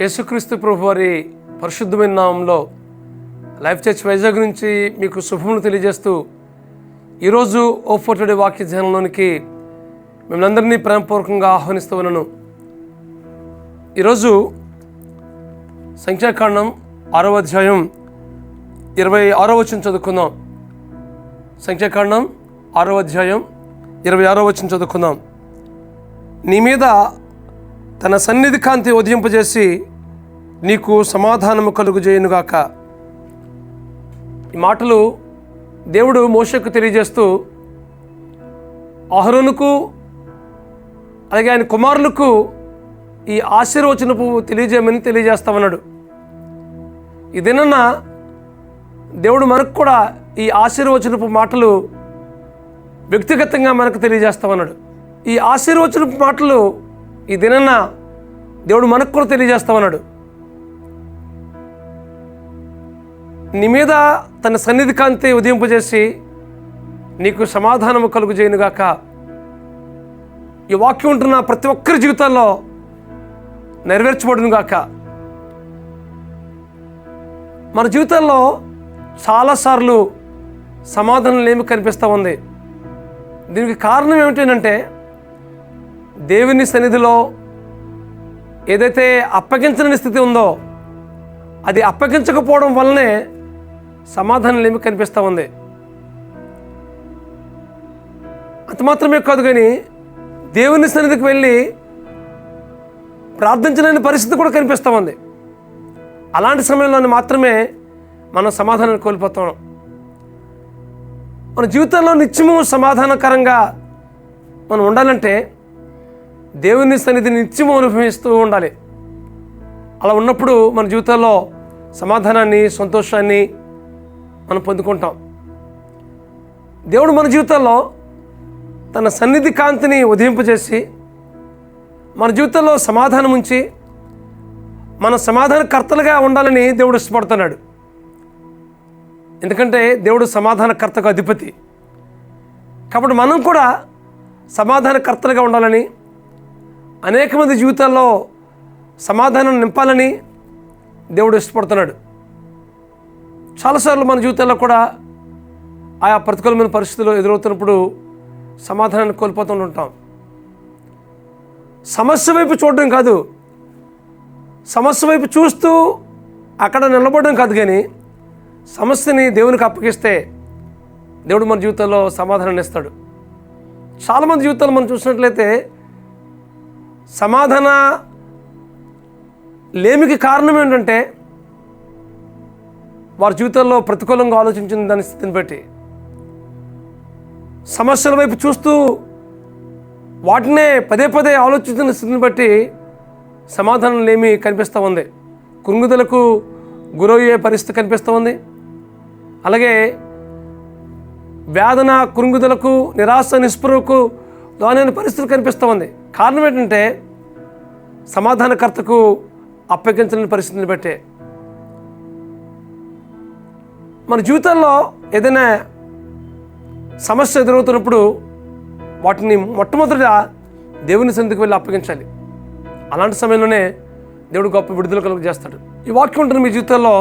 యేసుక్రీస్తు ప్రభు వారి పరిశుద్ధమైన నామంలో లైఫ్ చర్చ్ వైజాగ్ నుంచి మీకు శుభములు తెలియజేస్తూ ఈరోజు ఓ4 టుడే వాక్య ధ్యానంలోనికి మిమ్మల్ని అందరినీ ప్రేమపూర్వకంగా ఆహ్వానిస్తూ ఉన్నాను. ఈరోజు సంఖ్యాకాండం 6వ అధ్యాయం 26వ వచనం చదువుకుందాం. సంఖ్యాకాండం 6వ అధ్యాయం 26వ వచనం చదువుకుందాం. నీ మీద తన సన్నిధి కాంతి ఉదయింపజేసి నీకు సమాధానము కలుగుజేయునుగాక. ఈ మాటలు దేవుడు మోషేకు తెలియజేస్తూ అహరోనుకు అలాగే ఆయన కుమారులకు ఈ ఆశీర్వచనపు తెలియజేయమని తెలియజేస్తామన్నాడు. ఇదేనన్న దేవుడు మనకు కూడా ఈ ఆశీర్వచనపు మాటలు వ్యక్తిగతంగా మనకు తెలియజేస్తామన్నాడు. ఈ ఆశీర్వచనపు మాటలు ఈ దినన్న దేవుడు మనకు కూడా తెలియజేస్తామన్నాడు. నీ మీద తన సన్నిధి కాంతి ఉదయింపజేసి నీకు సమాధానము కలుగుజేయునుగాక. ఈ వాక్యం ఉంటున్న ప్రతి ఒక్కరి జీవితాల్లో నెరవేర్చబడునుగాక. మన జీవితాల్లో చాలాసార్లు సమాధానం లేమి కనిపిస్తూ ఉంది. దీనికి కారణం ఏమిటంటే దేవుని సన్నిధిలో ఏదైతే అప్పగించని స్థితి ఉందో అది అప్పగించకపోవడం వల్లనే సమాధానం ఏమి కనిపిస్తూ ఉంది. అంత మాత్రమే కాదు, కానీ దేవుని సన్నిధికి వెళ్ళి ప్రార్థించలేని పరిస్థితి కూడా కనిపిస్తూ ఉంది. అలాంటి సమయంలో మాత్రమే మనం సమాధానాన్ని కోల్పోతాం. మన జీవితంలో నిత్యము సమాధానకరంగా మనం ఉండాలంటే దేవుని సన్నిధిని నిత్యము అనుభవిస్తూ ఉండాలి. అలా ఉన్నప్పుడు మన జీవితంలో సమాధానాన్ని, సంతోషాన్ని మనం పొందుకుంటాం. దేవుడు మన జీవితంలో తన సన్నిధి కాంతిని ఉదయింపజేసి మన జీవితంలో సమాధానం ఉంచి మన సమాధానకర్తలుగా ఉండాలని దేవుడు ఇష్టపడుతున్నాడు. ఎందుకంటే దేవుడు సమాధానకర్తకు అధిపతి. కాబట్టి మనం కూడా సమాధానకర్తలుగా ఉండాలని, అనేక మంది జీవితాల్లో సమాధానం నింపాలని దేవుడు ఇష్టపడుతున్నాడు. చాలాసార్లు మన జీవితాల్లో కూడా ఆయా ప్రతికూలమైన పరిస్థితులు ఎదురవుతున్నప్పుడు సమాధానాన్ని కోల్పోతూ ఉంటాం. సమస్య వైపు చూడడం కాదు, సమస్య వైపు చూస్తూ అక్కడ నిలబడడం కాదు, కానీ సమస్యని దేవునికి అప్పగిస్తే దేవుడు మన జీవితంలో సమాధానాన్ని ఇస్తాడు. చాలామంది జీవితాలు మనం చూసినట్లయితే సమాధాన లేమికి కారణం ఏంటంటే వారి జీవితంలో ప్రతికూలంగా ఆలోచించిన దాని స్థితిని బట్టి, సమస్యల వైపు చూస్తూ వాటినే పదే పదే ఆలోచించిన స్థితిని బట్టి సమాధానం లేమి కనిపిస్తూ ఉంది. కృంగుదలకు గురయ్యే పరిస్థితి కనిపిస్తూ ఉంది. అలాగే వేదన, కృంగుదలకు, నిరాశ, నిస్పృహకు లోనైన పరిస్థితి కనిపిస్తూ ఉంది. కారణం ఏంటంటే సమాధానకర్తకు అప్పగించలేని పరిస్థితిని బట్టే. మన జీవితంలో ఏదైనా సమస్య ఎదురవుతున్నప్పుడు వాటిని మొట్టమొదట దేవుని సన్నిధికి వెళ్ళి అప్పగించాలి. అలాంటి సమయంలోనే దేవుడు గొప్ప విడుదల కలుగజేస్తాడు. ఈ వాక్యం ఉంటుంది మీ జీవితంలో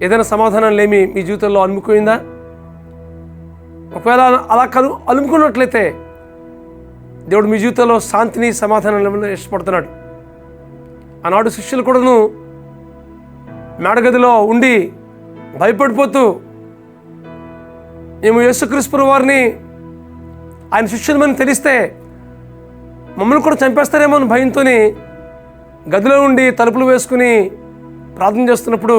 ఏదైనా సమాధానం లేమి మీ జీవితంలో అలుముకోయిందా? ఒకవేళ అలా అలుముకున్నట్లయితే దేవుడు మీ జీవితంలో శాంతిని, సమాధానం ఇష్టపడుతున్నాడు. ఆనాడు శిష్యులు కూడాను మేడగదిలో ఉండి భయపడిపోతూ మేము యేసుక్రీస్తు వారిని ఆయన శిష్యులమని తెలిస్తే మమ్మల్ని కూడా చంపేస్తారేమో అని భయంతో గదిలో ఉండి తలుపులు వేసుకుని ప్రార్థన చేస్తున్నప్పుడు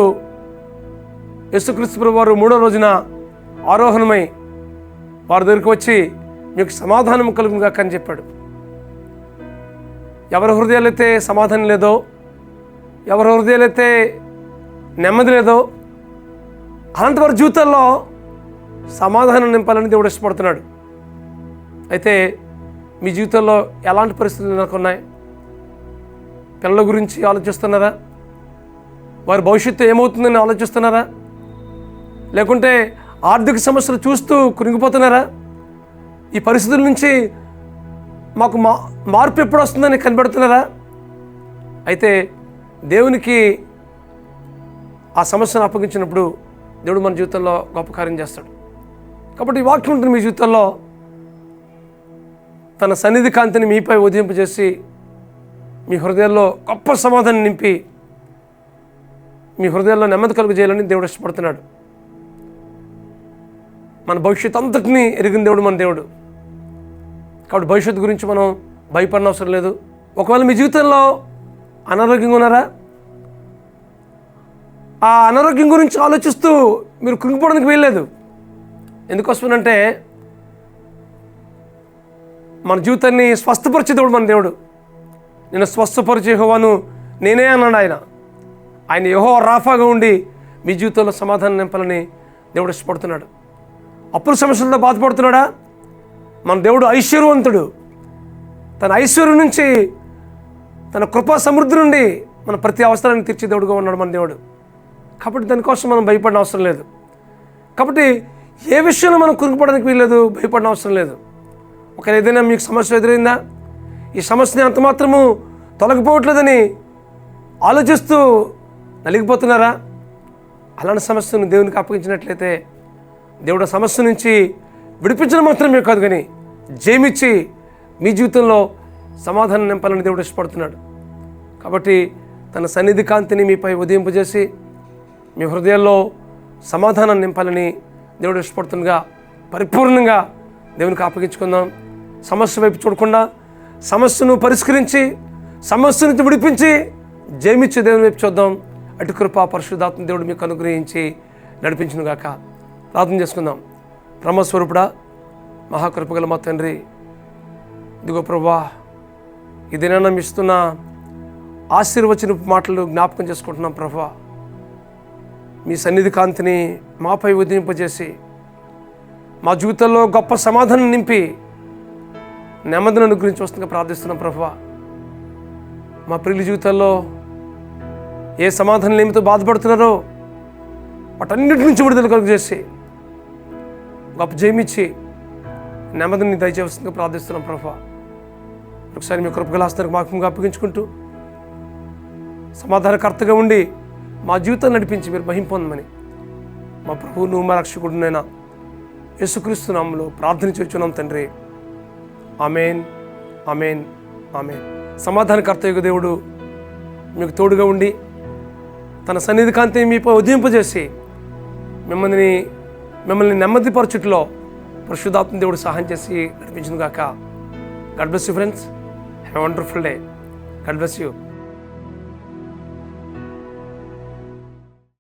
యేసుక్రీస్తు వారు 3వ రోజున ఆరోహణమై వారి దగ్గరికి వచ్చి మీకు సమాధానం కలుగుగాక అని చెప్పాడు. ఎవరి హృదయాలైతే సమాధానం లేదో, ఎవరి హృదయాలైతే నెమ్మది లేదో, అలాంటి వారి జీవితాల్లో సమాధానం నింపాలని దేవుడు ఇష్టపడుతున్నాడు. అయితే మీ జీవితంలో ఎలాంటి పరిస్థితులు నెలకొన్నాయి? పిల్లల గురించి ఆలోచిస్తున్నారా? వారి భవిష్యత్తు ఏమవుతుందని ఆలోచిస్తున్నారా? లేకుంటే ఆర్థిక సమస్యలు చూస్తూ కృంగిపోతున్నారా? ఈ పరిస్థితుల నుంచి మాకు మార్పు ఎప్పుడు వస్తుందని కనిపెడుతున్నారా? అయితే దేవునికి ఆ సమస్యను అప్పగించినప్పుడు దేవుడు మన జీవితంలో గొప్ప కార్యం చేస్తాడు. కాబట్టి ఈ వాక్యం ఉంటుంది మీ జీవితంలో, తన సన్నిధి కాంతిని మీపై ఉదయింపజేసి మీ హృదయాల్లో గొప్ప సమాధానం నింపి మీ హృదయాల్లో నెమ్మది కలుగు చేయాలని దేవుడు ఇష్టపడుతున్నాడు. మన భవిష్యత్తు అంతటినీ ఎరిగిన దేవుడు మన దేవుడు. కాబట్టి భవిష్యత్తు గురించి మనం భయపడిన అవసరం లేదు. ఒకవేళ మీ జీవితంలో అనారోగ్యంగా ఉన్నారా, ఆ అనారోగ్యం గురించి ఆలోచిస్తూ మీరు కృంగిపోవడానికి వీల్లేదు. ఎందుకోసమనంటే మన జీవితాన్ని స్వస్థపరిచే దేవుడు మన దేవుడు. నేను స్వస్థపరిచే యెహోవాను నేనే అన్నాడు ఆయన. ఆయన యెహోవా రాఫాగా ఉండి మీ జీవితంలో సమాధానం నింపాలని దేవుడు ఇష్టపడుతున్నాడు. అప్పుల సమస్యలతో బాధపడుతున్నాడా, మన దేవుడు ఐశ్వర్యవంతుడు. తన ఐశ్వర్యం నుంచి, తన కృపా సమృద్ధి నుండి మన ప్రతి అవసరాన్ని తీర్చే దేవుడుగా ఉన్నాడు మన దేవుడు. కాబట్టి దానికోసం మనం భయపడిన అవసరం లేదు. కాబట్టి ఏ విషయంలో మనం కురుకుపడడానికి వీల్లేదు, భయపడిన అవసరం లేదు. ఒకవేళ ఏదైనా మీకు సమస్య ఎదురైందా, ఈ సమస్యని అంత మాత్రము తొలగిపోవట్లేదని ఆలోచిస్తూ నలిగిపోతున్నారా, అలాంటి సమస్యను దేవునికి అప్పగించినట్లయితే దేవుడు ఆ సమస్య నుంచి విడిపించడం మాత్రమే కాదు కానీ జయమిచ్చి మీ జీవితంలో సమాధానం నింపాలని దేవుడు ఇష్టపడుతున్నాడు. కాబట్టి తన సన్నిధి కాంతిని మీపై ఉదయింపజేసి మీ హృదయాల్లో సమాధానం నింపాలని దేవుడు ఇష్టపడుతుండగా పరిపూర్ణంగా దేవునికి అప్పగించుకుందాం. సమస్య వైపు చూడకుండా సమస్యను పరిష్కరించి సమస్య నుంచి విడిపించి జయమిచ్చే దేవుని వైపు చూద్దాం. అటు కృపా పరిశుద్ధాత్మ దేవుడు మీకు అనుగ్రహించి నడిపించునుగాక. ప్రార్థన చేసుకుందాం. బ్రహ్మస్వరూపుడా, మహాకృపగల మా తండ్రి, ఇదిగో ప్రభువా, ఇదేనా మీ ఇస్తున్న ఆశీర్వచన మాటలు జ్ఞాపకం చేసుకుంటున్నాం ప్రభువా. మీ సన్నిధి కాంతిని మాపై ఉదయింపజేసి మా జీవితంలో గొప్ప సమాధానం నింపి నెమ్మదిని అనుగ్రహించి వస్తుందిగా ప్రార్థిస్తున్నాం ప్రభువా. మా ప్రియుల జీవితాల్లో ఏ సమాధానం లేమితో బాధపడుతున్నారో వాటన్నిటి నుంచి విడుదల కలుగు చేసి గొప్ప జయమిచ్చి నెమ్మదిని దయచేస్తుందిగా ప్రార్థిస్తున్నాం ప్రభువా. ఒకసారి మీ కృపగలాస్తానికి మాకు అప్పగించుకుంటూ సమాధానకర్తగా ఉండి మా జీవితాన్ని నడిపించి మీరు మహిమ పొందమని మా ప్రభువును మా రక్షకుడునైనా యేసుక్రీస్తు నామములో ప్రార్థన చేస్తున్నాం తండ్రి. ఆమేన్, ఆమేన్, ఆమేన్. సమాధానకర్తయ్య దేవుడు మీకు తోడుగా ఉండి తన సన్నిధి కాంతిని మీపై ఉదయింపజేసి మిమ్మల్ని నెమ్మదిపరచుట్లో పరిశుద్ధాత్మ దేవుడు సహాయం చేసి నడిపించును గాక. God bless you friends. Have a wonderful day. God bless you.